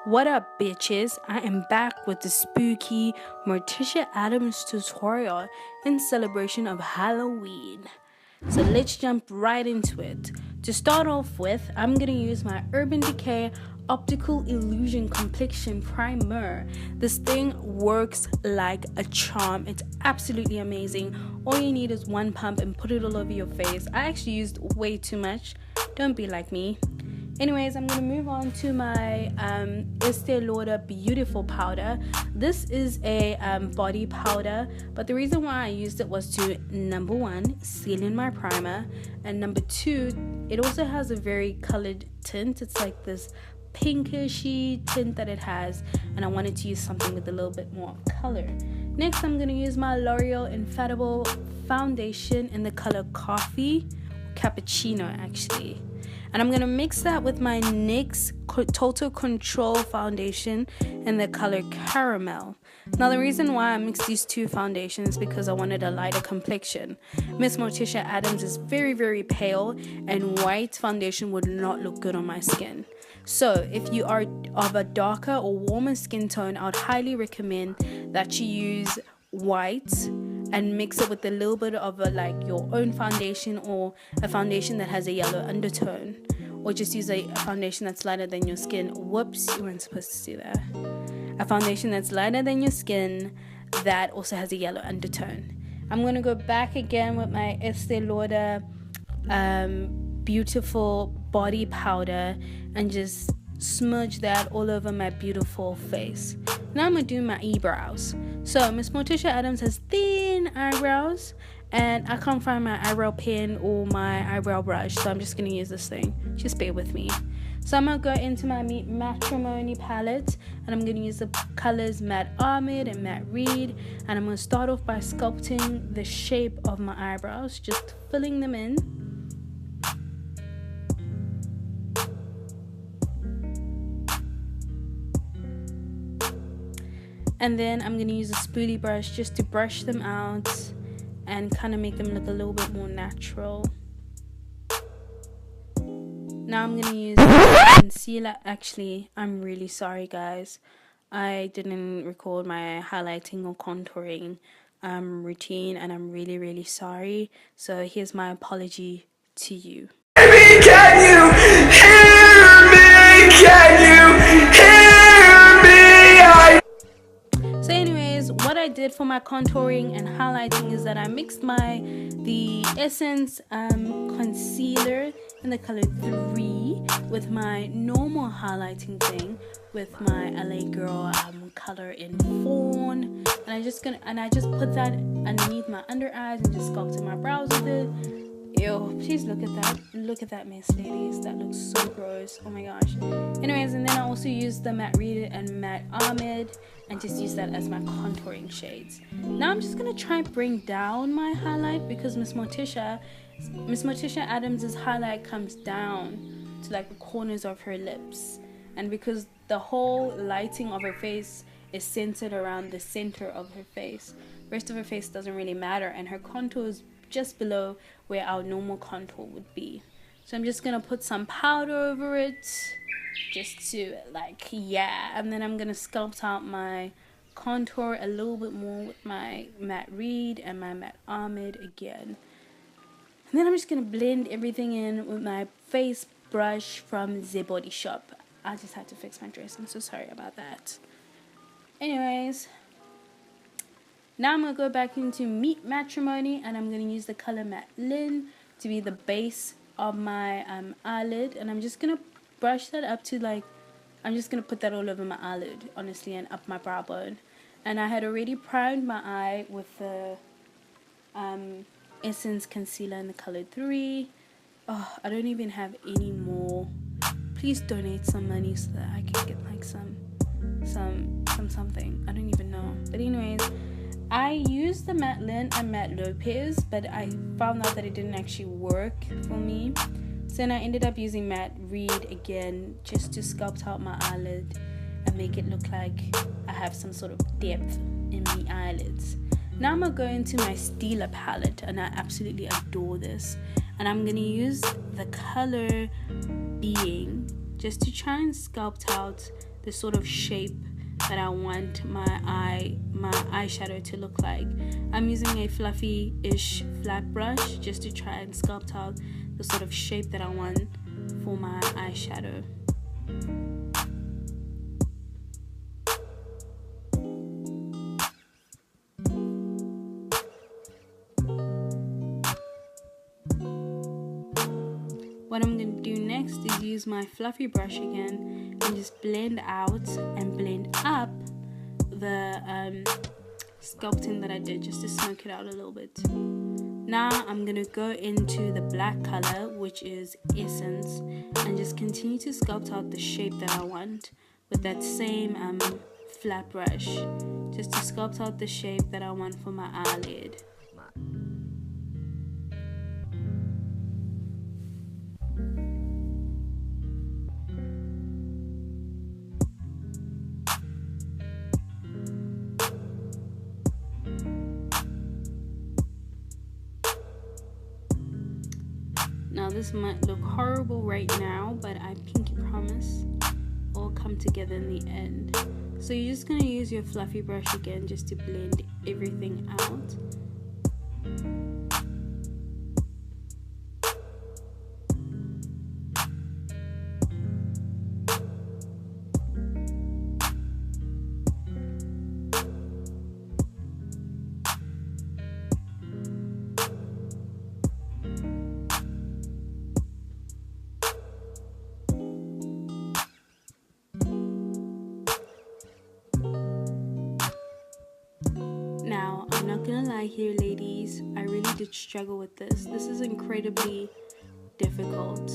What up, bitches? I am back with the spooky Morticia Addams tutorial in celebration of Halloween. So let's jump right into it. To start off with, I'm gonna use my Urban Decay Optical Illusion Complexion Primer. This thing works like a charm. It's absolutely amazing. All you need is one pump and put it all over your face. I actually used way too much. Don't be like me. Anyways, I'm going to move on to my Estee Lauder Beautiful Powder. This is a body powder, but the reason why I used it was to, number one, seal in my primer, and number two, it also has a very colored tint. It's like this pinkishy tint that it has, and I wanted to use something with a little bit more color. Next, I'm going to use my L'Oreal Infallible Foundation in the color Coffee, Cappuccino actually. And I'm going to mix that with my NYX Total Control Foundation in the color Caramel. Now, the reason why I mixed these two foundations is because I wanted a lighter complexion. Ms Morticia Addams is very, very pale, and white foundation would not look good on my skin. So, if you are of a darker or warmer skin tone, I would highly recommend that you use white and mix it with a little bit of your own foundation, or a foundation that has a yellow undertone, or just use a foundation that's lighter than your skin. Whoops, you weren't supposed to see that. A foundation that's lighter than your skin that also has a yellow undertone. I'm going to go back again with my Estee Lauder Beautiful Body Powder and just smudge that all over my beautiful face. Now I'm going to do my eyebrows. So Ms Morticia Addams has thin eyebrows, and I can't find my eyebrow pen or my eyebrow brush, so I'm just going to use this thing. Just bear with me. So I'm going to go into my Matrimony palette, and I'm going to use the colors Matte Almond and Matte Reed, and I'm going to start off by sculpting the shape of my eyebrows, just filling them in. And then I'm going to use a spoolie brush just to brush them out and kind of make them look a little bit more natural. Now I'm going to use concealer. Actually, I'm really sorry, guys. I didn't record my highlighting or contouring routine, and I'm really, really sorry. So here's my apology to you. Baby, can you hear me? Can you hear me? So anyways, what I did for my contouring and highlighting is that I mixed the Essence concealer in the color 3 with my normal highlighting thing with my LA Girl color in Fawn, and I just put that underneath my under eyes and just sculpted my brows with it. Ew, please look at that mess, ladies. That looks so gross. Oh my gosh. Anyways, and then I also used the Matte Reed and Matte Almond and just use that as my contouring shades. Now I'm just gonna try and bring down my highlight, because Ms Morticia Addams' highlight comes down to like the corners of her lips, and because the whole lighting of her face is centered around the center of her face, the rest of her face doesn't really matter, and her contour is just below where our normal contour would be. So I'm just gonna put some powder over it, just to and then I'm gonna sculpt out my contour a little bit more with my Matte Reed and my Matte Almond again. And then I'm just gonna blend everything in with my face brush from The Body Shop. I just had to fix my dress, I'm so sorry about that. Anyways, now I'm going to go back into Matrimony, and I'm going to use the color Matte Lynn to be the base of my eyelid. And I'm just going to brush that up to I'm just going to put that all over my eyelid, honestly, and up my brow bone. And I had already primed my eye with the Essence concealer in the color 3. Oh, I don't even have any more. Please donate some money so that I can get something. I don't even know. But anyways, I used the Matte Lynn and Matte Lopez, but I found out that it didn't actually work for me. So then I ended up using Matte Reed again just to sculpt out my eyelid and make it look like I have some sort of depth in my eyelids. Now I'm going to go into my Stila palette, and I absolutely adore this. And I'm going to use the color Being just to try and sculpt out the sort of shape that I want my eyeshadow to look like. I'm using a fluffy-ish flat brush just to try and sculpt out the sort of shape that I want for my eyeshadow. What I'm going to do next is use my fluffy brush again and just blend out and blend up the sculpting that I did, just to smoke it out a little bit. Now I'm going to go into the black color, which is Essence, and just continue to sculpt out the shape that I want with that same flat brush, just to sculpt out the shape that I want for my eyelid. Now this might look horrible right now, but I pinky promise all come together in the end. So you're just going to use your fluffy brush again just to blend everything out. Now, I'm not gonna lie here, ladies, I really did struggle with this. This is incredibly difficult,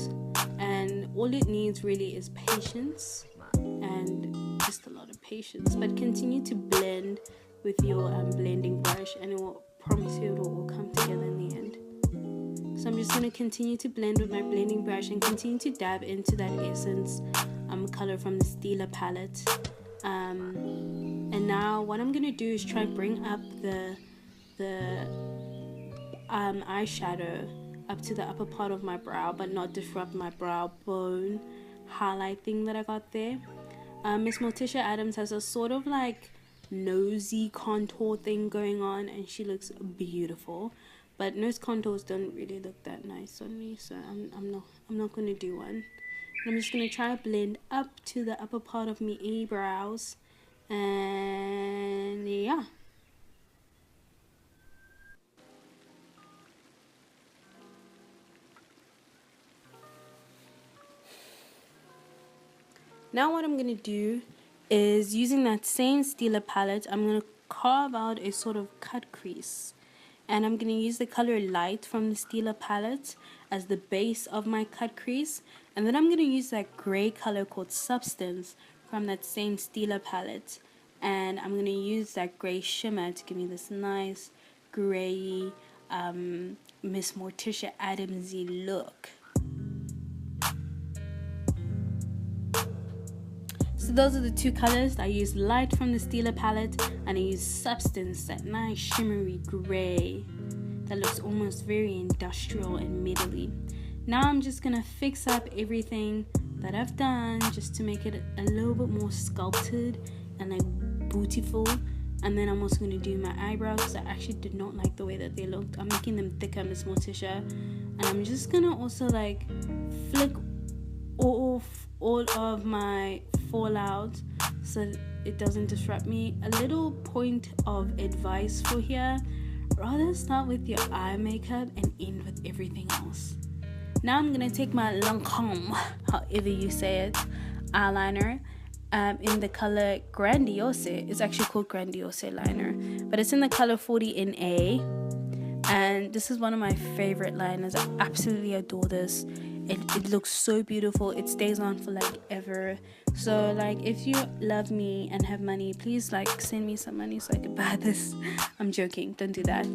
and all it needs really is patience and just a lot of patience. But continue to blend with your blending brush, and it will promise you it will all come together in the end. So I'm just gonna continue to blend with my blending brush and continue to dab into that Essence color from the Stila palette. And now what I'm gonna do is try and bring up the eyeshadow up to the upper part of my brow, but not disrupt my brow bone highlight thing that I got there. Ms Morticia Addams has a sort of like nosy contour thing going on, and she looks beautiful, but nose contours don't really look that nice on me, so I'm not gonna do one. I'm just gonna try to blend up to the upper part of my eyebrows, and yeah. Now what I'm gonna do is, using that same Stila palette, I'm gonna carve out a sort of cut crease, and I'm gonna use the color Light from the Stila palette as the base of my cut crease, and then I'm gonna use that gray color called Substance from that same Stila palette, and I'm gonna use that gray shimmer to give me this nice gray Ms Morticia Addams-y look. So those are the two colors. I use Light from the Stila palette, and I use Substance, that nice shimmery gray that looks almost very industrial and middle-y. Now I'm just gonna fix up everything that I've done just to make it a little bit more sculpted and like beautiful. And then I'm also gonna do my eyebrows, because I actually did not like the way that they looked. I'm making them thicker, Ms Morticia, and I'm just gonna also like flick off all of my fallout so it doesn't disrupt me. A little point of advice for here: rather start with your eye makeup and end with everything else. Now I'm gonna take my Lancome, however you say it, eyeliner in the color Grandiose. It's actually called Grandiose liner, but it's in the color 40 in A, and this is one of my favorite liners. I absolutely adore this. It looks so beautiful. It stays on for like ever. So like, if you love me and have money, please like send me some money so I can buy this. I'm joking, don't do that.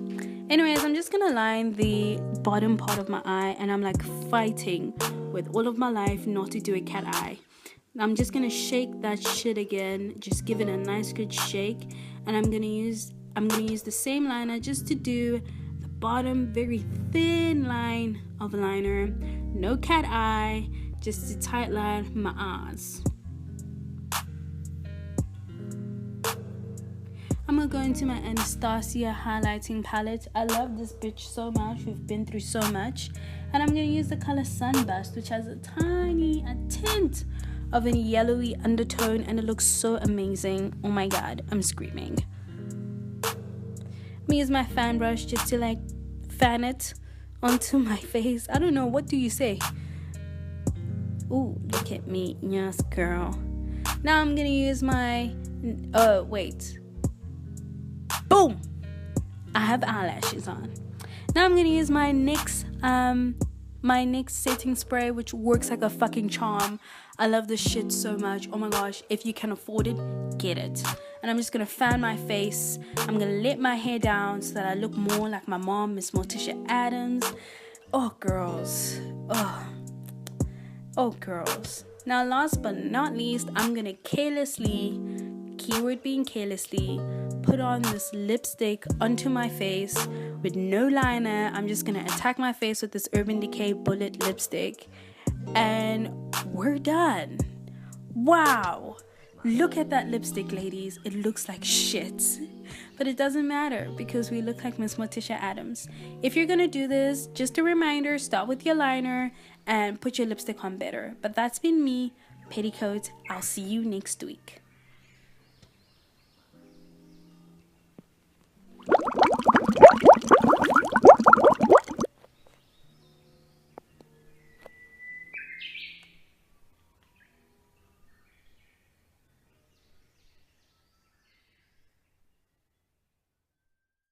Anyways, I'm just gonna line the bottom part of my eye, and I'm like fighting with all of my life not to do a cat eye. I'm just gonna shake that shit again, just give it a nice good shake, and I'm gonna use the same liner just to do the bottom very thin line of liner. No cat eye, just to tight line my eyes. I'm gonna go into my Anastasia highlighting palette. I love this bitch so much. We've been through so much. And I'm gonna use the color Sunburst, which has a tint of a yellowy undertone, and it looks so amazing. Oh my god, I'm screaming. I'm gonna use my fan brush just to like fan it onto my face. I don't know, what do you say? Ooh, look at me. Yes, girl. Now I'm gonna use my boom, I have eyelashes on. Now I'm gonna use my NYX setting spray, which works like a fucking charm. I love this shit so much. Oh my gosh, if you can afford it, get it. And I'm just gonna fan my face. I'm gonna let my hair down so that I look more like my mom, Ms Morticia Addams. Oh girls, oh girls. Now last but not least, I'm gonna carelessly, keyword being carelessly, put on this lipstick onto my face with no liner. I'm just gonna attack my face with this Urban Decay Bullet lipstick, and we're done. Wow, look at that lipstick, ladies. It looks like shit, but it doesn't matter because we look like Ms Morticia Addams. If you're gonna do this, just a reminder, start with your liner and put your lipstick on better. But that's been me, Petticoat. I'll see you next week.